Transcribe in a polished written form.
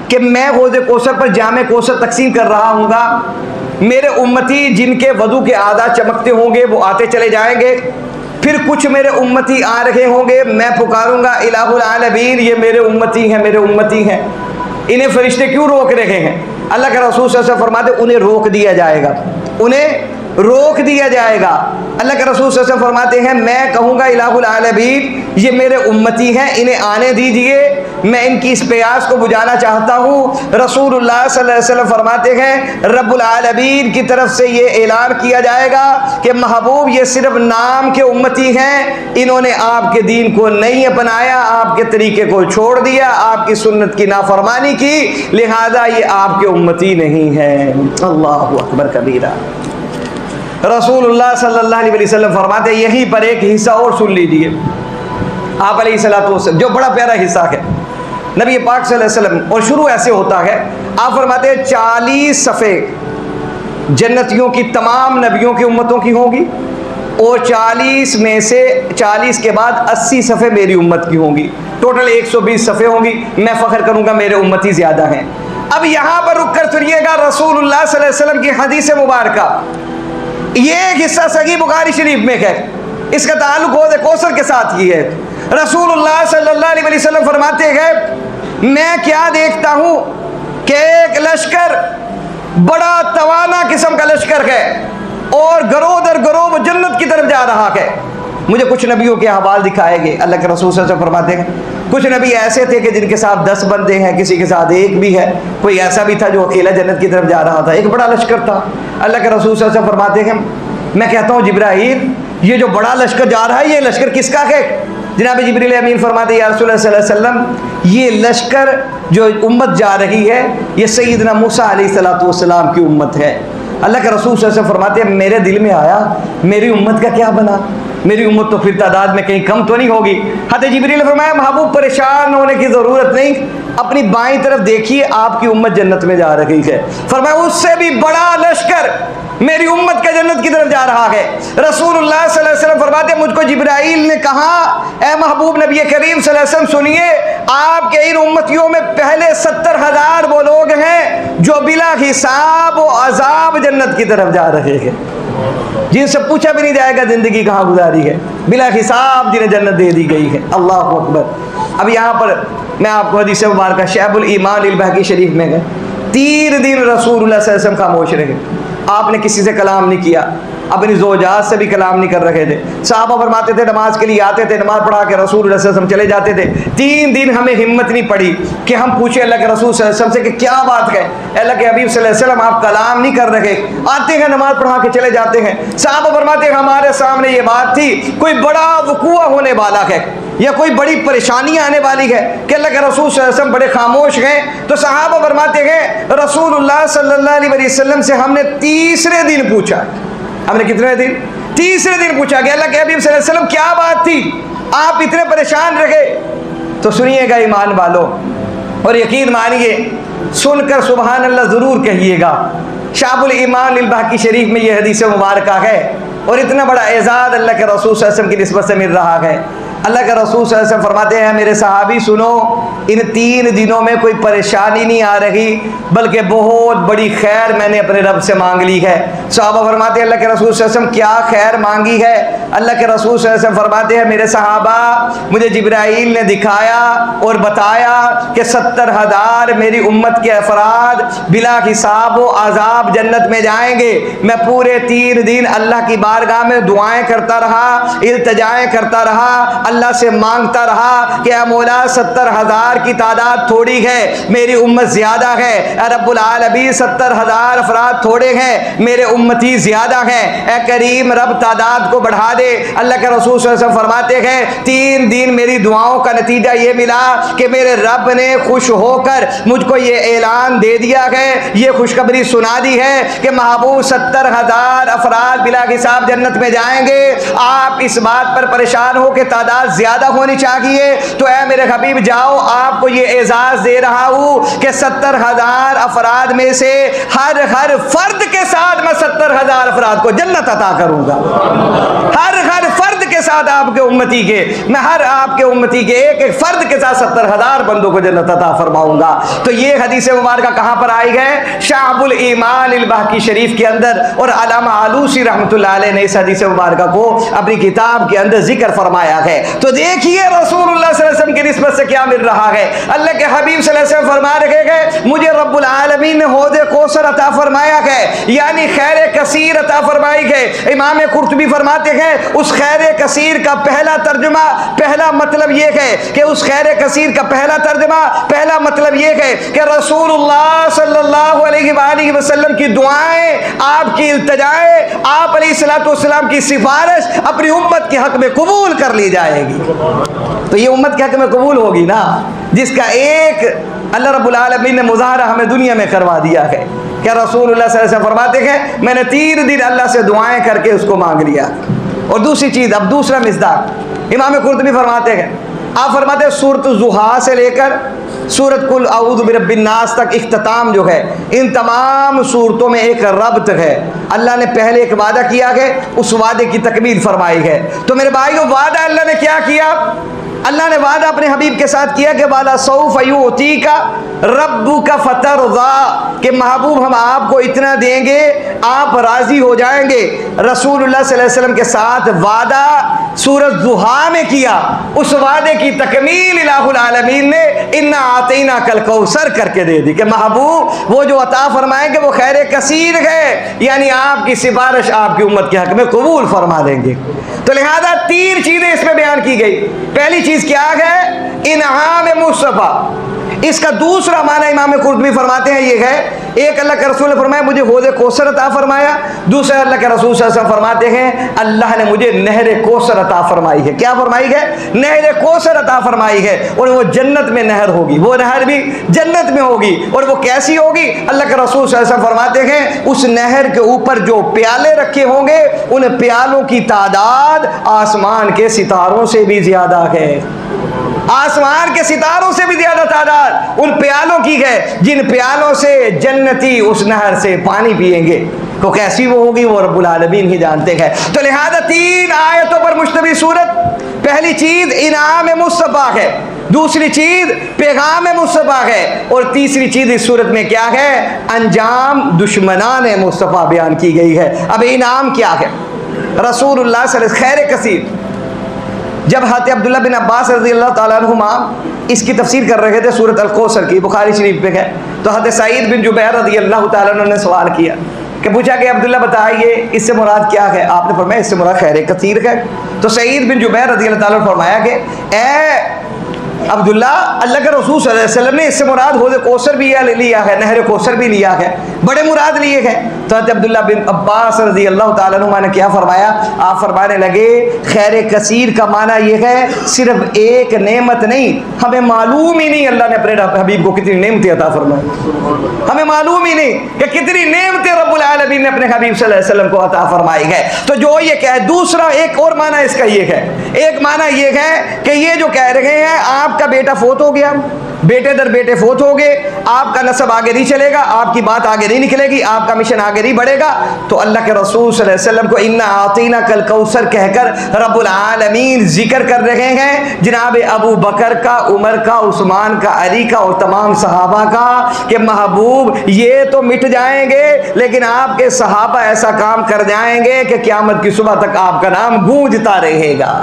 کہ میں حوض کوثر پر جام کوثر تقسیم کر رہا ہوں گا، میرے امتی جن کے وضو کے اعضاء چمکتے ہوں گے وہ آتے چلے جائیں گے، پھر کچھ میرے امتی آ رہے ہوں گے، میں پکاروں گا الہ العالمین یہ میرے امتی ہیں، میرے امتی ہیں، انہیں فرشتے کیوں روک رہے ہیں؟ اللہ کے رسول صلی اللہ علیہ وسلم فرماتے انہیں روک دیا جائے گا، انہیں روک دیا جائے گا۔ اللہ کے رسول صلی اللہ علیہ وسلم فرماتے ہیں میں کہوں گا الہ العالمین یہ میرے امتی ہیں، انہیں آنے دیجئے، میں ان کی اس پیاس کو بجھانا چاہتا ہوں۔ رسول اللہ صلی اللہ علیہ وسلم فرماتے ہیں رب العالمین کی طرف سے یہ اعلان کیا جائے گا کہ محبوب یہ صرف نام کے امتی ہیں، انہوں نے آپ کے دین کو نہیں اپنایا، آپ کے طریقے کو چھوڑ دیا، آپ کی سنت کی نافرمانی کی، لہذا یہ آپ کے امتی نہیں ہیں۔ اللہ اکبر کبیرہ۔ رسول اللہ صلی اللہ علیہ وسلم فرماتے ہیں یہیں پر ایک حصہ اور سن لیجئے، آپ علیہ السلام جو بڑا پیارا حصہ ہے نبی پاک صلی اللہ علیہ وسلم، اور شروع ایسے ہوتا ہے، آپ فرماتے ہیں 40 صفحے جنتیوں کی تمام نبیوں کی امتوں کی ہوں گی، اور 40 میں سے 40 کے بعد 80 صفحے میری امت کی ہوں گی، ٹوٹل 120 صفحے ہوں گی۔ میں فخر کروں گا میرے امتی زیادہ ہیں۔ اب یہاں پر رک کر سنیے گا رسول اللہ صلی اللہ علیہ وسلم کی حدیث مبارکہ، یہ ایک حصہ صحیح بخاری شریف میں ہے، اس کا تعلق حوض کوثر کے ساتھ ہی ہے۔ رسول اللہ صلی اللہ علیہ وسلم فرماتے ہیں میں کیا دیکھتا ہوں کہ ایک لشکر بڑا توانا قسم کا لشکر ہے اور گروہ در گروہ وہ جنت کی طرف جا رہا ہے۔ مجھے کچھ نبیوں کے احوال دکھائے گئے، اللہ کے رسول صلی اللہ علیہ وسلم فرماتے ہیں کچھ نبی ایسے تھے کہ جن کے ساتھ 10 بندے ہیں، کسی کے ساتھ ایک بھی ہے، کوئی ایسا بھی تھا جو اکیلا جنت کی طرف جا رہا تھا، ایک بڑا لشکر تھا۔ اللہ کے رسول صلی اللہ علیہ وسلم فرماتے ہیں میں کہتا ہوں جبرائیل یہ جو بڑا لشکر جا رہا ہے یہ لشکر کس کا ہے؟ جناب جبریل امین فرماتے ہیں یا رسول اللہ صلی اللہ علیہ وسلم یہ لشکر جو امت جا رہی ہے یہ سیدنا موسیٰ علیہ السلام کی امت ہے۔ اللہ کے رسول صلی اللہ علیہ وسلم فرماتے ہیں میرے دل میں آیا میری امت کا کیا بنا، میری امت تو پھر تعداد میں کہیں کم تو نہیں ہوگی۔ حضرت جبریل نے فرمایا محبوب پریشان ہونے کی ضرورت نہیں، اپنی بائیں طرف دیکھیے آپ کی امت جنت میں جا رہی ہے۔ فرمایا اس سے بھی بڑا لشکر میری امت کا جنت کی طرف جا رہا ہے۔ رسول اللہ صلی اللہ علیہ وسلم فرماتے ہیں مجھ کو جبرائیل نے کہا اے محبوب نبی کریم صلی اللہ علیہ وسلم سنیے آپ کے ان امتیوں میں پہلے 70,000 وہ لوگ ہیں جو بلا حساب و عذاب جنت کی طرف جا رہے ہیں، جن سے پوچھا بھی نہیں جائے گا زندگی کہاں گزاری ہے، بلا حساب جنہیں جنت دے دی گئی ہے۔ اللہ اکبر۔ اب یہاں پر میں آپ کو حدیث مبارکہ شعب الایمان البہقی شریف میں گئے 3 دن رسول اللہ صلی اللہ علیہ وسلم خاموش رہے، آپ نے کسی سے کلام نہیں کیا، اپنی زوجات سے بھی کلام نہیں کر رہے تھے۔ صحابہ فرماتے تھے نماز کے لیے آتے تھے، نماز پڑھا کے رسول اللہ صلی اللہ علیہ وسلم چلے جاتے تھے۔ 3 دن ہمیں ہمت نہیں پڑی کہ ہم پوچھیں اللہ کے رسول صلی اللہ علیہ وسلم سے کہ کیا بات ہے، اللہ کے حبیب صلی اللہ علیہ وسلم آپ کلام نہیں کر رہے، آتے ہیں نماز پڑھا کے چلے جاتے ہیں۔ صحابہ فرماتے ہیں ہمارے سامنے یہ بات تھی کوئی بڑا وقوع ہونے والا ہے یا کوئی بڑی پریشانی آنے والی ہے کہ اللہ کے رسول صلی اللہ علیہ وسلم بڑے خاموش ہیں۔ تو صحابہ فرماتے ہیں رسول اللہ صلی اللہ علیہ وسلم سے ہم نے تیسرے دن پوچھا، ہم نے کتنے دن؟ تیسرے دن پوچھا کہ اللہ کے حبیب صلی اللہ علیہ وسلم کیا بات تھی آپ اتنے پریشان رہے؟ تو سنیے گا ایمان والو اور یقین مانیے، سن کر سبحان اللہ ضرور کہیے گا۔ شعب الایمان البہقی شریف میں یہ حدیث مبارکہ ہے اور اتنا بڑا اعزاز اللہ کے رسول صلی اللہ علیہ وسلم کی نسبت سے مل رہا ہے۔ اللہ کے رسول صلی اللہ علیہ وسلم فرماتے ہیں میرے صحابی سنو ان 3 دنوں میں کوئی پریشانی نہیں آ رہی بلکہ بہت بڑی خیر میں نے اپنے رب سے مانگ لی ہے۔ صحابہ فرماتے ہیں اللہ کے رسول صلی اللہ علیہ وسلم کیا خیر مانگی ہے؟ اللہ کے رسول صلی اللہ علیہ وسلم فرماتے ہیں میرے صحابہ مجھے جبرائیل نے دکھایا اور بتایا کہ 70,000 میری امت کے افراد بلا حساب و عذاب جنت میں جائیں گے۔ میں پورے 3 دن اللہ کی بارگاہ میں دعائیں کرتا رہا، التجائیں کرتا رہا، اللہ سے مانگتا رہا کہ اے مولا 70,000 کی تعداد تھوڑی ہے، میری امت زیادہ ہے، اے رب العالمین 70,000 افراد تھوڑے ہیں، میرے امتی زیادہ ہیں، اے کریم رب تعداد کو بڑھا دے۔ اللہ کے رسول صلی اللہ علیہ وسلم فرماتے ہیں 3 دن میری دعاؤں کا نتیجہ یہ ملا کہ میرے رب نے خوش ہو کر مجھ کو یہ اعلان دے دیا ہے، یہ خوشخبری سنا دی ہے کہ محبوب 70,000 افراد بلا حساب جنت میں جائیں گے۔ آپ اس بات پر پریشان ہو کہ تعداد زیادہ ہونی چاہیے تو اے میرے حبیب جاؤ آپ کو یہ اعزاز دے رہا ہوں کہ 70,000 افراد میں سے ہر فرد کے ساتھ میں 70,000 افراد کو جنت عطا کروں گا، ہر فرد کے کے ساتھ آپ کے امتی کے، میں ہر آپ کے امتی کے ایک ایک فرد کے ساتھ 70,000 بندوں کو جنت عطا فرماؤں گا۔ تو یہ حدیث مبارکہ کہاں پر آئی ہے؟ شعب الایمان الباقی شریف کے اندر، اور علامہ آلوسی رحمۃ اللہ علیہ نے اس حدیث مبارکہ کو اپنی کتاب کے اندر ذکر فرمایا ہے۔ تو دیکھیے رسول اللہ صلی اللہ علیہ وسلم کی نسبت سے کیا مل رہا ہے۔ اللہ کے حبیب صلی اللہ علیہ وسلم فرما رہے ہیں مجھے رب العالمین نے حوض کوثر عطا فرمایا ہے، یعنی خیر کثیر عطا فرمائی ہے۔ امام قرطبی فرماتے ہیں اس خیر کثیر کا پہلا ترجمہ، پہلا مطلب یہ ہے کہ اس خیر کثیر کا پہلا ترجمہ، پہلا مطلب یہ ہے کہ رسول اللہ صلی اللہ علیہ وآلہ وسلم کی دعائیں، آپ کی التجائیں، آپ علیہ الصلوۃ والسلام کی سفارش اپنی امت کے حق میں قبول کر لی جائے گی۔ تو یہ امت کے حق میں قبول ہوگی نا، جس کا ایک اللہ رب العالمین نے مظاہرہ ہمیں دنیا میں کروا دیا ہے کہ رسول اللہ صلی اللہ علیہ وسلم فرماتے ہیں میں نے 3 دن اللہ سے دعائیں کر کے اس کو مانگ لیا۔ اور دوسری چیز، اب دوسرا مصداق امام قرطبی فرماتے ہیں، آپ فرماتے ہیں سورۃ الضحیٰ سے لے کر سورۃ قل اعوذ برب الناس تک اختتام جو ہے، ان تمام صورتوں میں ایک ربط ہے۔ اللہ نے پہلے ایک وعدہ کیا ہے، اس وعدے کی تکمیل فرمائی ہے۔ تو میرے بھائیو، وعدہ اللہ نے کیا کیا؟ اللہ نے وعدہ اپنے حبیب کے ساتھ کیا کہ والا سوف یعطیک ربک فترضی، کہ محبوب ہم آپ کو اتنا دیں گے آپ راضی ہو جائیں گے۔ رسول اللہ صلی اللہ علیہ وسلم کے ساتھ وعدہ سورۃ ضحیٰ میں کیا، اس وعدے کی تکمیل الہ العالمین نے انا اعطیناک الکوثر کر کے دے دی کہ محبوب وہ جو عطا فرمائیں گے وہ خیر کثیر ہے، یعنی آپ کی سفارش آپ کی امت کے حق میں قبول فرما دیں گے۔ تو لہذا 3 چیزیں اس میں بیان کی گئی۔ پہلی چیز کیا ہے؟ انعام مصطفیٰ۔ اس کا دوسرا معنی امام قرطبی فرماتے ہیں یہ ہے، ایک اللہ کے رسول نے فرمایا مجھے حوض کوثر عطا فرمایا، دوسرا اللہ کے رسول صلی اللہ علیہ وسلم فرماتے ہیں اللہ نے مجھے نہر کوثر عطا فرمائی ہے۔ کیا فرمائی ہے؟ نہر کوثر عطا فرمائی ہے، اور وہ جنت میں نہر ہوگی، وہ نہر بھی جنت میں ہوگی۔ اور وہ کیسی ہوگی؟ اللہ کے رسول صلی اللہ علیہ وسلم فرماتے ہیں اس نہر کے اوپر جو پیالے رکھے ہوں گے ان پیالوں کی تعداد آسمان کے ستاروں سے بھی زیادہ ہے، آسمان کے ستاروں سے بھی زیادہ تعداد ان پیالوں کی ہے جن پیالوں سے جنتی اس نہر سے پانی پیئیں گے۔ تو کیسی وہ ہوگی وہ رب العالمین ہی جانتے ہیں۔ تو لہذا 3 آیتوں پر مشتمل صورت، پہلی چیز انعام مصطفیٰ ہے، دوسری چیز پیغام مصطفیٰ ہے، اور تیسری چیز اس صورت میں کیا ہے؟ انجام دشمنان مصطفیٰ بیان کی گئی ہے۔ اب انعام کیا ہے؟ رسول اللہ صلی اللہ علیہ وسلم خیر کثیر، جب حضرت عبداللہ بن عباس رضی اللہ تعالیٰ عنہما اس کی تفسیر کر رہے تھے سورۃ الکوثر کی، بخاری شریف پہ ہے، تو حضرت سعید بن جبیر رضی اللہ تعالیٰ عنہ نے سوال کیا کہ پوچھا کہ عبداللہ بتائیے اس سے مراد کیا ہے؟ آپ نے فرمایا اس سے مراد خیر کثیر ہے۔ تو سعید بن جبیر رضی اللہ تعالیٰ نے فرمایا کہ اے عبداللہ، اللہ کے رسول صلی اللہ علیہ وسلم نے اس سے مراد حوض کوثر بھی لیا ہے، نہر کوثر بھی لیا ہے، بڑے مراد لیے ہیں۔ تو حضرت عبداللہ بن عباس رضی اللہ تعالیٰ عنہ نے کیا فرمایا؟ آپ فرمانے لگے خیر کثیر کا معنی یہ ہے صرف ایک نعمت نہیں، ہمیں معلوم ہی نہیں اللہ نے اپنے حبیب کو کتنی نعمتیں عطا فرمائی، ہمیں معلوم ہی نہیں کہ کتنی نعمتیں رب العالمین نے اپنے حبیب صلی اللہ علیہ وسلم کو عطا فرمائی ہے۔ تو جو یہ کہہ، دوسرا ایک اور معنی اس کا یہ ہے، ایک معنی یہ ہے کہ یہ جو کہہ رہے ہیں آپ کا بیٹا فوت ہو گیا، بیٹے در بیٹے فوت ہو گئے، آپ کا نسب آگے نہیں چلے گا، آپ کی بات آگے نہیں نکلے گی، آپ کا مشن آگے نہیں بڑھے گا، تو اللہ کے رسول صلی اللہ علیہ وسلم کو انا اعطیناک الکوثر کہہ کر رب العالمین ذکر کر رہے ہیں جناب ابو بکر کا، عمر کا، عثمان کا، علی کا اور تمام صحابہ کا کہ محبوب یہ تو مٹ جائیں گے لیکن آپ کے صحابہ ایسا کام کر جائیں گے کہ قیامت کی صبح تک آپ کا نام گونجتا رہے گا۔